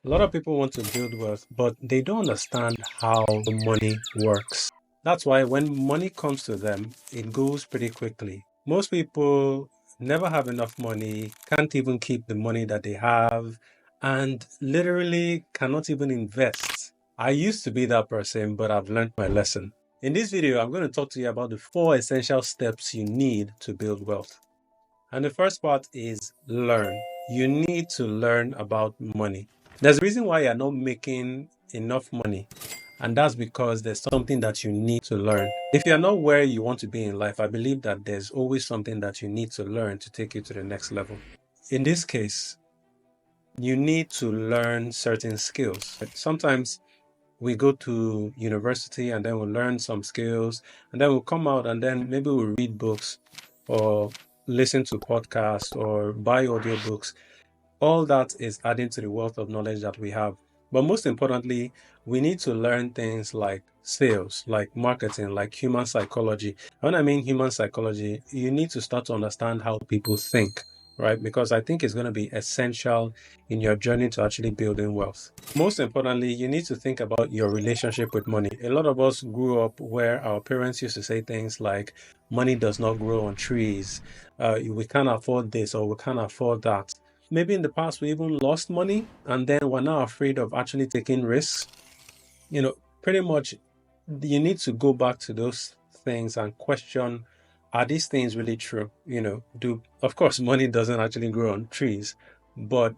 A lot of people want to build wealth, but they don't understand how money works. That's why when money comes to them, it goes pretty quickly. Most people never have enough money, can't even keep the money that they have, and literally cannot even invest. I used to be that person, but I've learned my lesson. In this video, I'm going to talk to you about the 4 essential steps you need to build wealth. And the first part is learn. You need to learn about money. There's a reason why you're not making enough money, and that's because there's something that you need to learn. If you're not where you want to be in life, I believe that there's always something that you need to learn to take you to the next level. In this case, you need to learn certain skills. Sometimes we go to university and then we'll learn some skills, and then we'll come out and then maybe we'll read books or listen to podcasts or buy audiobooks. All that is adding to the wealth of knowledge that we have. But most importantly, we need to learn things like sales, like marketing, like human psychology. When I mean human psychology, you need to start to understand how people think, right? Because I think it's going to be essential in your journey to actually building wealth. Most importantly, you need to think about your relationship with money. A lot of us grew up where our parents used to say things like, money does not grow on trees, we can't afford this or we can't afford that. Maybe in the past we even lost money and then we're now afraid of actually taking risks. Pretty much you need to go back to those things and question, are these things really true? Do of course money doesn't actually grow on trees, but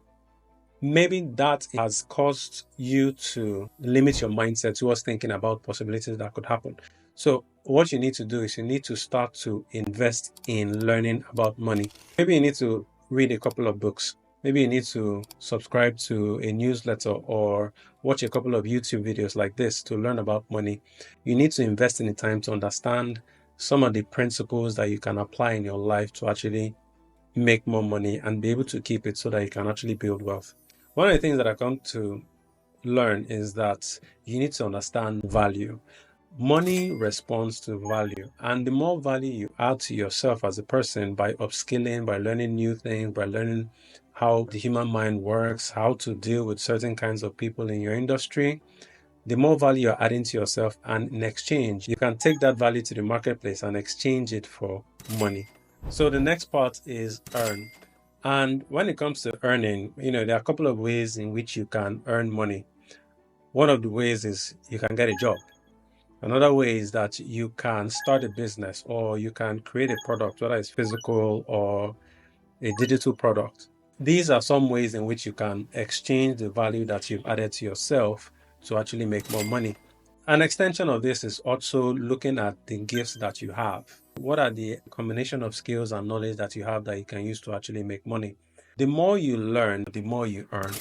maybe that has caused you to limit your mindset towards thinking about possibilities that could happen. So what you need to do is you need to start to invest in learning about money. Maybe you need to read a couple of books. Maybe you need to subscribe to a newsletter or watch a couple of YouTube videos like this to learn about money. You need to invest in the time to understand some of the principles that you can apply in your life to actually make more money and be able to keep it so that you can actually build wealth. One of the things that I come to learn is that you need to understand value. Money responds to value, and the more value you add to yourself as a person by upskilling, by learning new things, by learning how the human mind works, how to deal with certain kinds of people in your industry, the more value you're adding to yourself. And in exchange, you can take that value to the marketplace and exchange it for money. So the next part is earn. And when it comes to earning, there are a couple of ways in which you can earn money. One of the ways is you can get a job. Another way is that you can start a business or you can create a product, whether it's physical or a digital product. These are some ways in which you can exchange the value that you've added to yourself to actually make more money. An extension of this is also looking at the gifts that you have. What are the combination of skills and knowledge that you have that you can use to actually make money? The more you learn, the more you earn.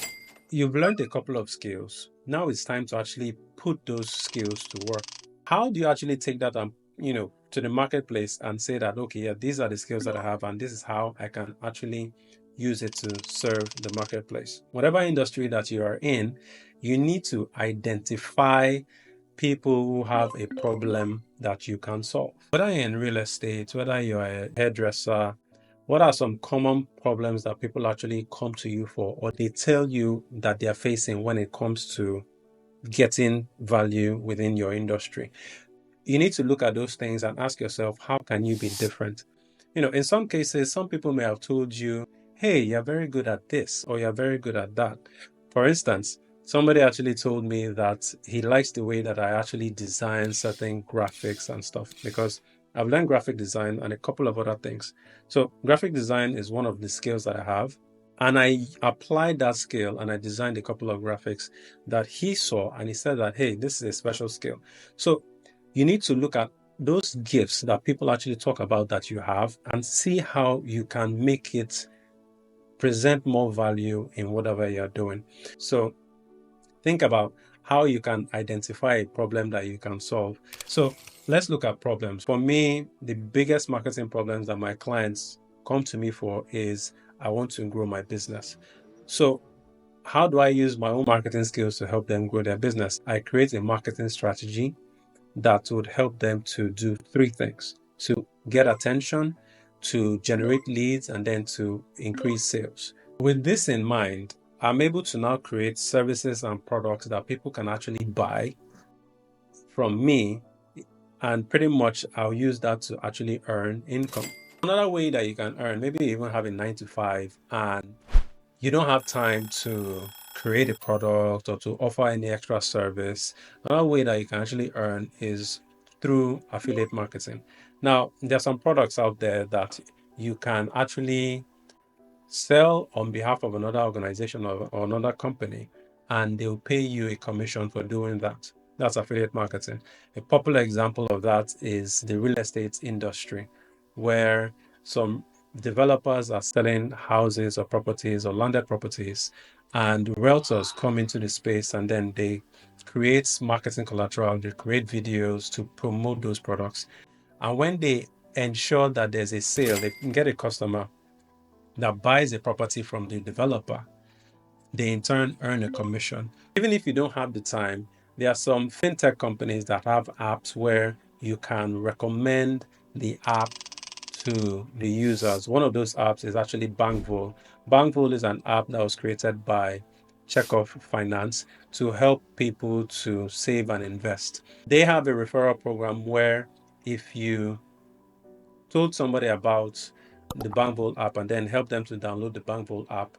You've learned a couple of skills. Now it's time to actually put those skills to work. How do you actually take that and, to the marketplace and say that, okay, yeah, these are the skills that I have and this is how I can actually use it to serve the marketplace? Whatever industry that you are in, you need to identify people who have a problem that you can solve. Whether you're in real estate, whether you're a hairdresser, what are some common problems that people actually come to you for, or they tell you that they're facing when it comes to getting value within your industry? You need to look at those things and ask yourself, how can you be different? In some cases, some people may have told you, hey, you're very good at this, or you're very good at that. For instance, somebody actually told me that he likes the way that I actually design certain graphics and stuff, because I've learned graphic design and a couple of other things. So graphic design is one of the skills that I have. And I applied that skill and I designed a couple of graphics that he saw and he said that, hey, this is a special skill. So you need to look at those gifts that people actually talk about that you have and see how you can make it present more value in whatever you're doing. So think about how you can identify a problem that you can solve. So let's look at problems. For me, the biggest marketing problems that my clients come to me for is I want to grow my business. So how do I use my own marketing skills to help them grow their business? I create a marketing strategy that would help them to do 3 things: to get attention, to generate leads, and then to increase sales. With this in mind, I'm able to now create services and products that people can actually buy from me, and pretty much I'll use that to actually earn income. Another way that you can earn, maybe you even have a 9 to 5 and you don't have time to create a product or to offer any extra service. Another way that you can actually earn is through affiliate marketing. Now, there are some products out there that you can actually sell on behalf of another organization or another company, and they'll pay you a commission for doing that. That's affiliate marketing. A popular example of that is the real estate industry, where some developers are selling houses or properties or landed properties, and realtors come into the space and then they create marketing collateral, they create videos to promote those products. And when they ensure that there's a sale, they can get a customer that buys a property from the developer, they in turn earn a commission. Even if you don't have the time, there are some fintech companies that have apps where you can recommend the app to the users. One of those apps is actually Bankvole. Bankvole is an app that was created by Chekhov Finance to help people to save and invest. They have a referral program where if you told somebody about the Bankvole app and then help them to download the Bankvole app,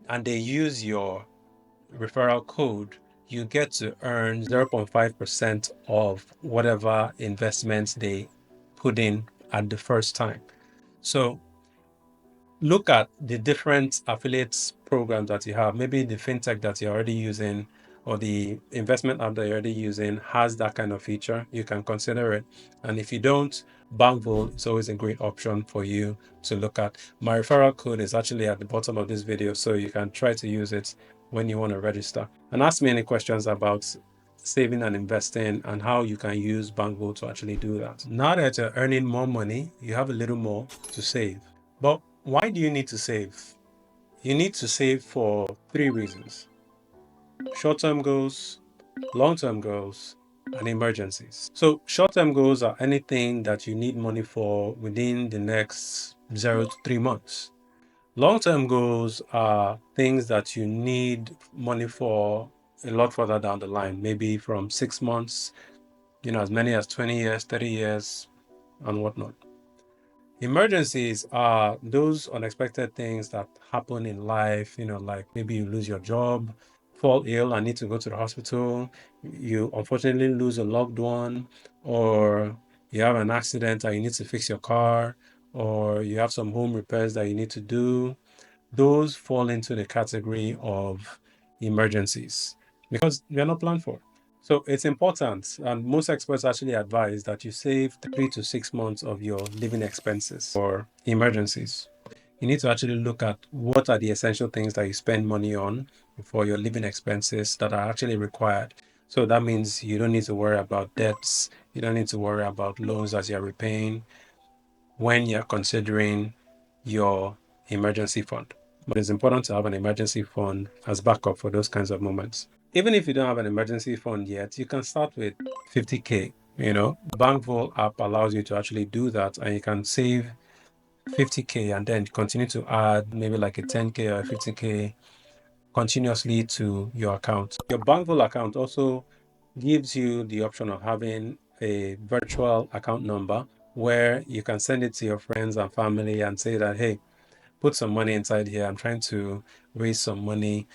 and they use your referral code, you get to earn 0.5% of whatever investments they put in at the first time. So look at the different affiliates programs that you have. Maybe the fintech that you're already using or the investment app that you're already using has that kind of feature. You can consider it. And if you don't, Bankvole is always a great option for you to look at. My referral code is actually at the bottom of this video, so you can try to use it when you want to register. And ask me any questions about saving and investing and how you can use Bankvole to actually do that. Now that you're earning more money, you have a little more to save. But why do you need to save? You need to save for 3 reasons: short-term goals, long-term goals, and emergencies. So short-term goals are anything that you need money for within the next 0 to 3 months. Long-term goals are things that you need money for a lot further down the line, maybe from 6 months, as many as 20 years, 30 years, and whatnot. Emergencies are those unexpected things that happen in life, like maybe you lose your job, fall ill and need to go to the hospital, you unfortunately lose a loved one, or you have an accident and you need to fix your car, or you have some home repairs that you need to do. Those fall into the category of emergencies because they're not planned for. So it's important, and most experts actually advise that you save 3 to 6 months of your living expenses for emergencies. You need to actually look at what are the essential things that you spend money on for your living expenses that are actually required. So that means you don't need to worry about debts, you don't need to worry about loans as you're repaying when you're considering your emergency fund. But it's important to have an emergency fund as backup for those kinds of moments. Even if you don't have an emergency fund yet, you can start with 50K. Bankvole app allows you to actually do that, and you can save 50K and then continue to add maybe like a 10K or a 50K continuously to your account. Your Bankvole account also gives you the option of having a virtual account number where you can send it to your friends and family and say that, hey, put some money inside here. I'm trying to raise some money.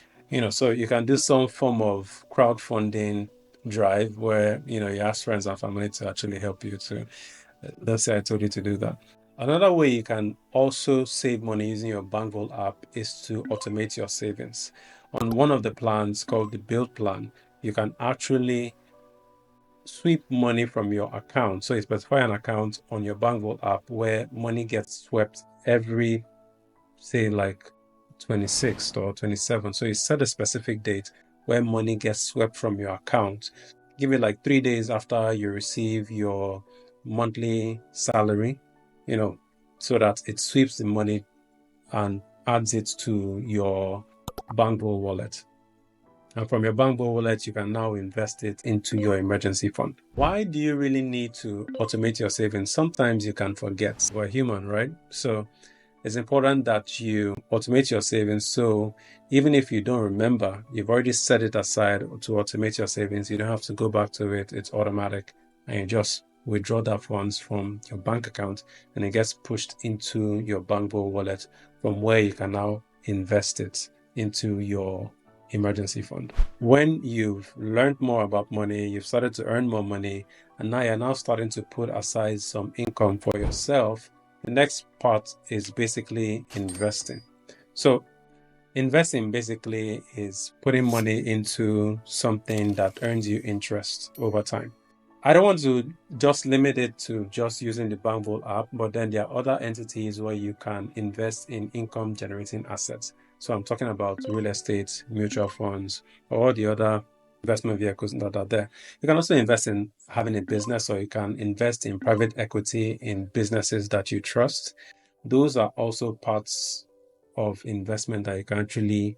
So you can do some form of crowdfunding drive where, you ask friends and family to actually help you to, let's say I told you to do that. Another way you can also save money using your Bankvole app is to automate your savings. On one of the plans called the Build Plan, you can actually sweep money from your account. So you specify an account on your Bankvole app where money gets swept every, say, like 26th or 27th. So you set a specific date where money gets swept from your account. Give it like 3 days after you receive your monthly salary, so that it sweeps the money and adds it to your Bankvole wallet. And from your Bankvole wallet, you can now invest it into your emergency fund. Why do you really need to automate your savings? Sometimes you can forget. We're human, right? So it's important that you automate your savings. So even if you don't remember, you've already set it aside to automate your savings. You don't have to go back to it. It's automatic. And you just withdraw that funds from your bank account and it gets pushed into your Bankvole wallet, from where you can now invest it into your emergency fund. When you've learned more about money, you've started to earn more money, and now you're now starting to put aside some income for yourself, the next part is basically investing. So investing basically is putting money into something that earns you interest over time. I don't want to just limit it to just using the Bankvole app, but then there are other entities where you can invest in income generating assets. So I'm talking about real estate, mutual funds, or all the other investment vehicles that are there. You can also invest in having a business, or you can invest in private equity in businesses that you trust. Those are also parts of investment that you can actually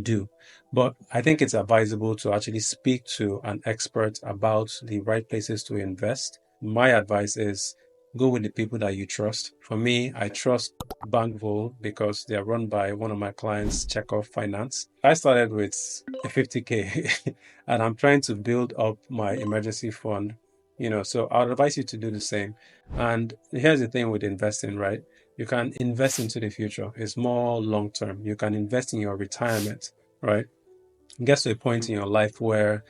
do. But I think it's advisable to actually speak to an expert about the right places to invest. My advice is go with the people that you trust. For me, I trust Bankvole because they are run by one of my clients, Chekhov Finance. I started with a 50K and I'm trying to build up my emergency fund, so I would advise you to do the same. And here's the thing with investing, right? You can invest into the future. It's more long term. You can invest in your retirement, right? It gets to a point in your life where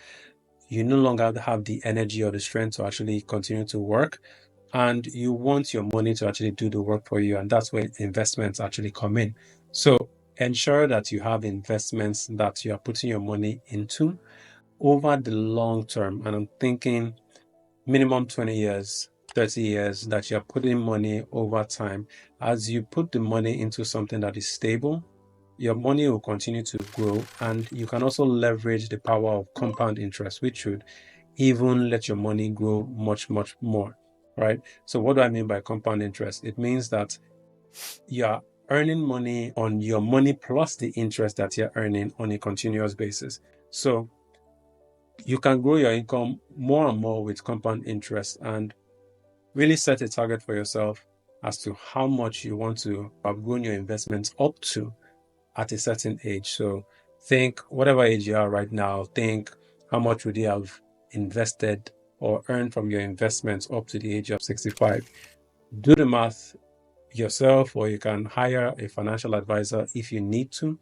you no longer have the energy or the strength to actually continue to work, and you want your money to actually do the work for you. And that's where investments actually come in. So ensure that you have investments that you are putting your money into over the long term. And I'm thinking minimum 20 years, 30 years, that you're putting money over time. As you put the money into something that is stable, your money will continue to grow, and you can also leverage the power of compound interest, which should even let your money grow much, much more, right? So what do I mean by compound interest? It means that you're earning money on your money plus the interest that you're earning on a continuous basis. So you can grow your income more and more with compound interest, and really set a target for yourself as to how much you want to have grown your investments up to at a certain age. So think whatever age you are right now, think how much would you have invested or earned from your investments up to the age of 65. Do the math yourself, or you can hire a financial advisor if you need to.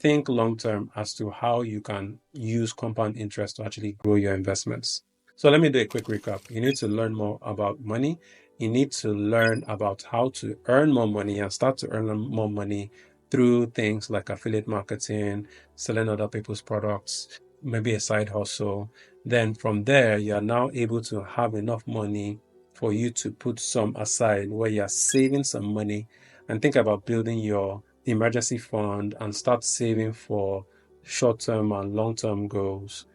Think long term as to how you can use compound interest to actually grow your investments. So let me do a quick recap. You need to learn more about money. You need to learn about how to earn more money and start to earn more money through things like affiliate marketing, selling other people's products, maybe a side hustle. Then from there, you are now able to have enough money for you to put some aside where you're saving some money, and think about building your emergency fund and start saving for short-term and long-term goals.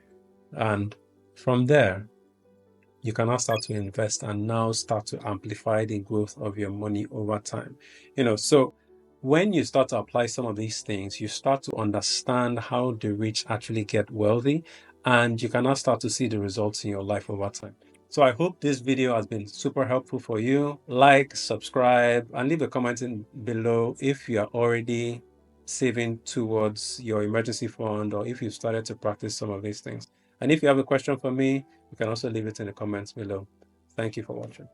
And from there, you can now start to invest and now start to amplify the growth of your money over time. So when you start to apply some of these things, you start to understand how the rich actually get wealthy, and you can now start to see the results in your life over time. So I hope this video has been super helpful for you. Like, subscribe, and leave a comment below if you are already saving towards your emergency fund, or if you've started to practice some of these things. And if you have a question for me, you can also leave it in the comments below. Thank you for watching.